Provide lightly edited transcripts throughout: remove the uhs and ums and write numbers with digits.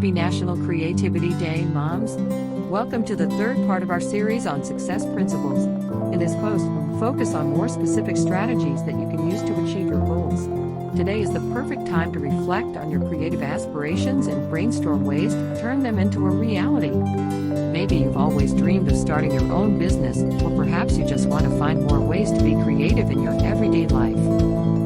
Happy National Creativity Day, moms! Welcome to the third part of our series on success principles. In this post, we'll focus on more specific strategies that you can use to achieve your goals. Today is the perfect time to reflect on your creative aspirations and brainstorm ways to turn them into a reality. Maybe you've always dreamed of starting your own business, or perhaps you just want to find more ways to be creative in your everyday life.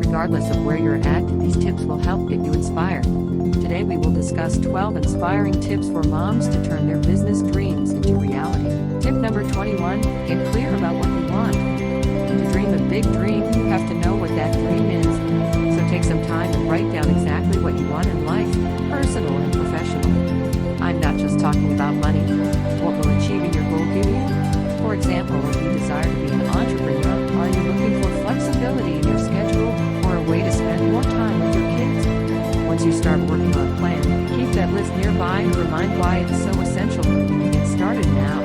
Regardless of where you're at, these tips will help get you inspired. Today we will discuss 12 inspiring tips for moms to turn their business dreams into reality. Tip number 21, get clear about what you want. To dream a big dream, you have to know what that dream is. So take some time and write down exactly what you want in life, personal and professional. I'm not just talking about money. What will achieving your goal give you? For example, if you desire to be an entrepreneur, are you looking for flexibility in your schedule or a way to spend more time with your kids? Once you start working on a plan, keep that list nearby and remind why it's so essential for you to get started now.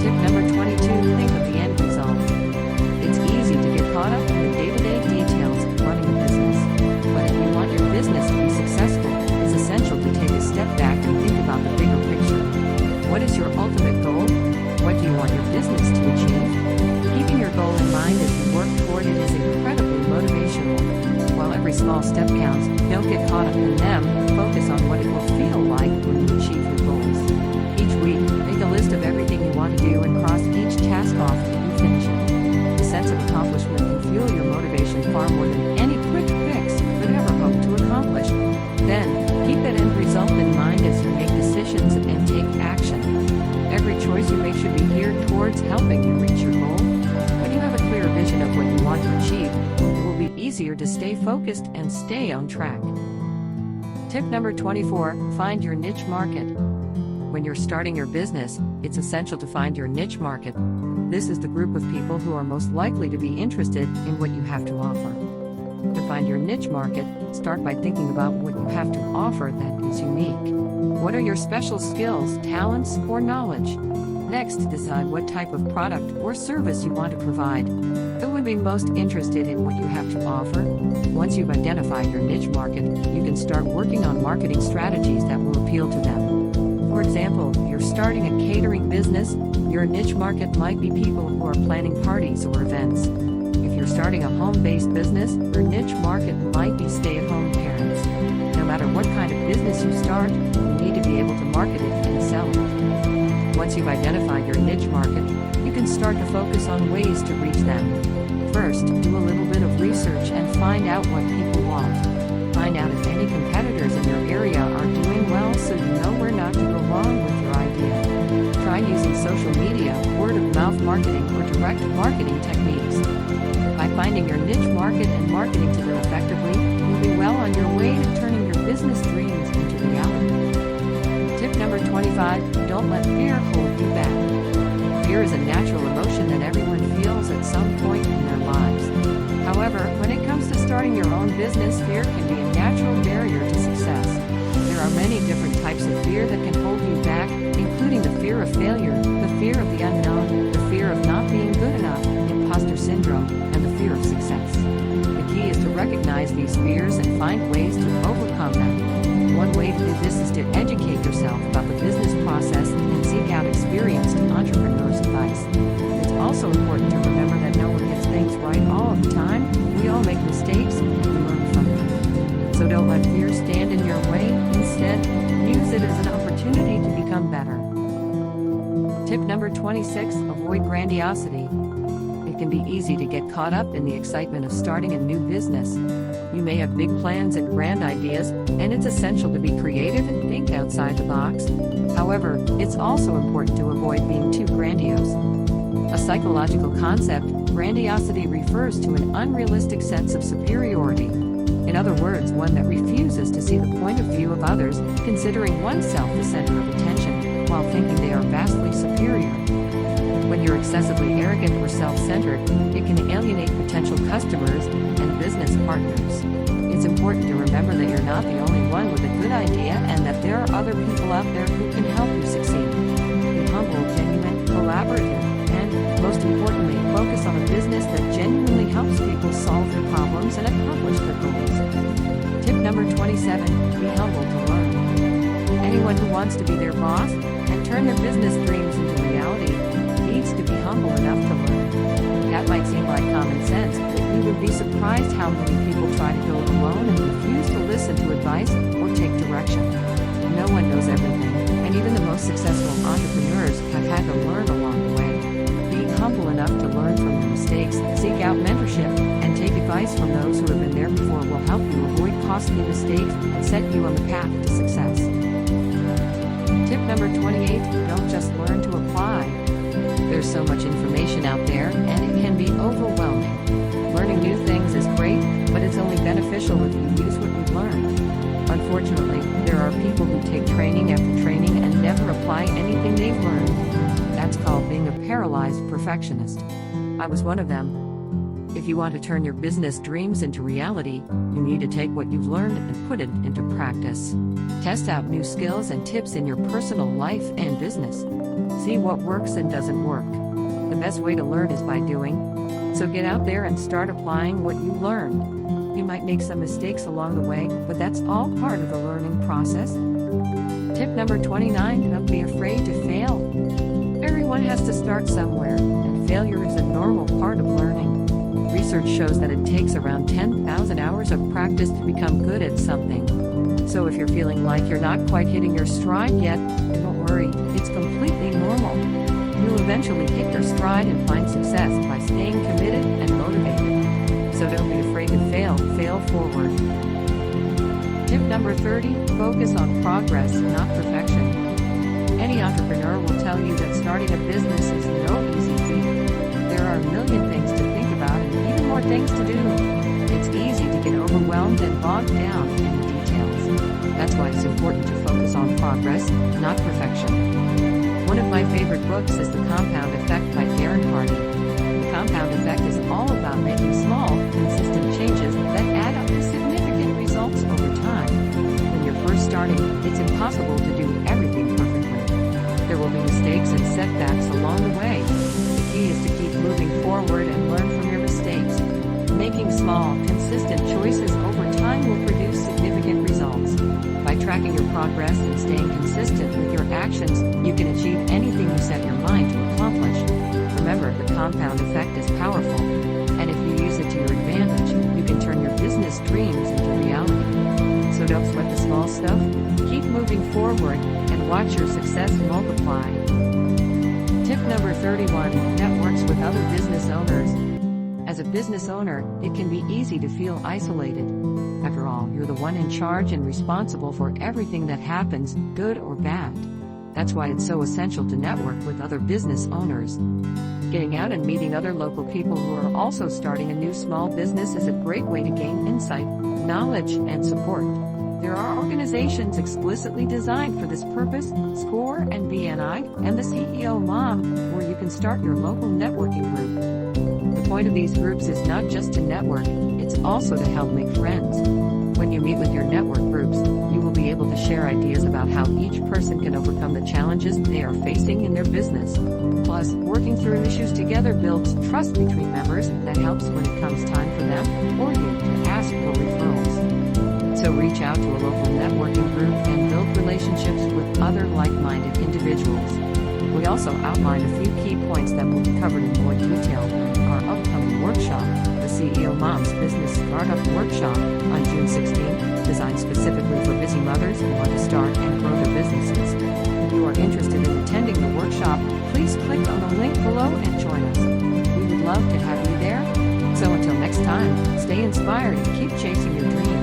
Tip number 22, think of the end result. It's easy to get caught up in the day-to-day details of running a business. But if you want your business to be successful, it's essential to take a step back and think about the bigger picture. What is your ultimate goal? What do you want your business to achieve? Keeping your goal in mind as you work toward it is incredibly motivational. While every small step counts, don't get caught up in them. Focus on what it will feel like when you achieve your goals. Each week, make a list of everything you want to do and cross each task off till you finish it. The sense of accomplishment can fuel your motivation far more than any quick fix could ever hope to accomplish. Then, keep that end result in mind as you make decisions and take action. Every choice you make should be geared towards helping you reach your goal. When you have a clear vision of what you want to achieve, it will be easier to stay focused and stay on track. Tip number 24, find your niche market. When you're starting your business, it's essential to find your niche market. This is the group of people who are most likely to be interested in what you have to offer. To find your niche market, start by thinking about what you have to offer that is unique. What are your special skills, talents, or knowledge? Next, decide what type of product or service you want to provide. Who would be most interested in what you have to offer? Once you've identified your niche market, you can start working on marketing strategies that will appeal to them. For example, if you're starting a catering business, your niche market might be people who are planning parties or events. If you're starting a home-based business, your niche market might be stay-at-home parents. No matter what kind of business you start, you need to be able to market it and sell it. Once you've identified your niche market, you can start to focus on ways to reach them. First, do a little bit of research and find out what people want. Find out if any competitors in your area are doing well so you know where not to go wrong with your idea. Try using social media, word-of-mouth marketing, or direct marketing techniques. By finding your niche market and marketing to them effectively, you'll be well on your way to turning your business dreams into reality. Tip number 25, don't let fear hold you back. Fear is a natural emotion that everyone feels at some point in their lives. However, when it comes to starting your own business, fear can be a natural barrier to success. There are many different types of fear that can hold you back, including the fear of failure, the fear of the unknown, the fear of not being good enough, imposter syndrome, and the fear of success. The key is to recognize these fears and find ways to overcome them. One way to do this is to educate yourself about the business process and seek out experienced entrepreneurs' advice. It's also important to remember that no one gets things right all the time. We all make mistakes and we learn from them. So don't let fear stand in your way. Instead, use it as an opportunity to become better. Tip number 26, avoid grandiosity. It can be easy to get caught up in the excitement of starting a new business. You may have big plans and grand ideas, and it's essential to be creative and think outside the box. However, it's also important to avoid being too grandiose. A psychological concept, grandiosity refers to an unrealistic sense of superiority. In other words, one that refuses to see the point of view of others, considering oneself the center of attention, while thinking they are vastly superior. When you're excessively arrogant or self-centered, it can alienate potential customers and business partners. It's important to remember that you're not the only one with a good idea and that there are other people out there who can help you succeed. Be humble, genuine, collaborative, and, most importantly, focus on a business that genuinely helps people solve their problems and accomplish their goals. Tip number 27, be humble to learn. Anyone who wants to be their boss and turn their business dreams into reality needs to be humble enough to learn. That might seem like common sense, but you would be surprised how many people try to go it alone and refuse to listen to advice or take direction. No one knows everything, and even the most successful entrepreneurs have had to learn along the way. Being humble enough to learn from your mistakes, seek out mentorship, and take advice from those who have been there before will help you avoid costly mistakes and set you on the path to success. Tip number 28, don't just learn to apply. There's so much information out there, and it can be overwhelming. Learning new things is great, but it's only beneficial if you use what you've learned. Unfortunately, there are people who take training after training and never apply anything they've learned. That's called being a paralyzed perfectionist. I was one of them. If you want to turn your business dreams into reality, you need to take what you've learned and put it into practice. Test out new skills and tips in your personal life and business. See what works and doesn't work. The best way to learn is by doing. So get out there and start applying what you learned. You might make some mistakes along the way, but that's all part of the learning process. Tip number 29, don't be afraid to fail. Everyone has to start somewhere, and failure is a normal part of learning. Research shows that it takes around 10,000 hours of practice to become good at something. So if you're feeling like you're not quite hitting your stride yet, don't worry, it's completely normal. You'll eventually hit your stride and find success by staying committed and motivated. So don't be afraid to fail forward. Tip number 30, focus on progress, not perfection. Any entrepreneur will tell you that starting a business is no easy feat. There are a million things to think about and even more things to do. It's easy to get overwhelmed and bogged down in the details. That's why it's important to focus on progress, not perfection. One of my favorite books is The Compound Effect by Darren Hardy. The compound effect is all about making small, consistent changes that add up to significant results over time. When you're first starting, it's impossible to do everything perfectly. There will be mistakes and setbacks along the way. The key is to keep moving forward and learn from your mistakes. Making small, consistent choices over time will produce significant results. By tracking your progress and staying consistent with your actions, you can achieve anything you set your mind to accomplish. Remember, the compound effect is powerful, and if you use it to your advantage, you can turn your business dreams into reality. So don't sweat the small stuff, keep moving forward, and watch your success multiply. Tip number 31, networks with other business owners. As a business owner, it can be easy to feel isolated. After all, you're the one in charge and responsible for everything that happens, good or bad. That's why it's so essential to network with other business owners. Getting out and meeting other local people who are also starting a new small business is a great way to gain insight, knowledge, and support. There are organizations explicitly designed for this purpose, SCORE and BNI, and the CEO Mom, where you can start your local networking group. The point of these groups is not just to network, it's also to help make friends. When you meet with your network groups, you will be able to share ideas about how each person can overcome the challenges they are facing in their business. Plus, working through issues together builds trust between members that helps when it comes time for them or you to ask for referrals. So reach out to a local networking group and build relationships with other like-minded individuals. We also outline a few key points that will be covered in more detail during our upcoming workshop, the CEO Mom's Business Startup Workshop, on June 16th, designed specifically for busy mothers who want to start and grow their businesses. If you are interested in attending the workshop, please click on the link below and join us. We would love to have you there. So until next time, stay inspired and keep chasing your dreams.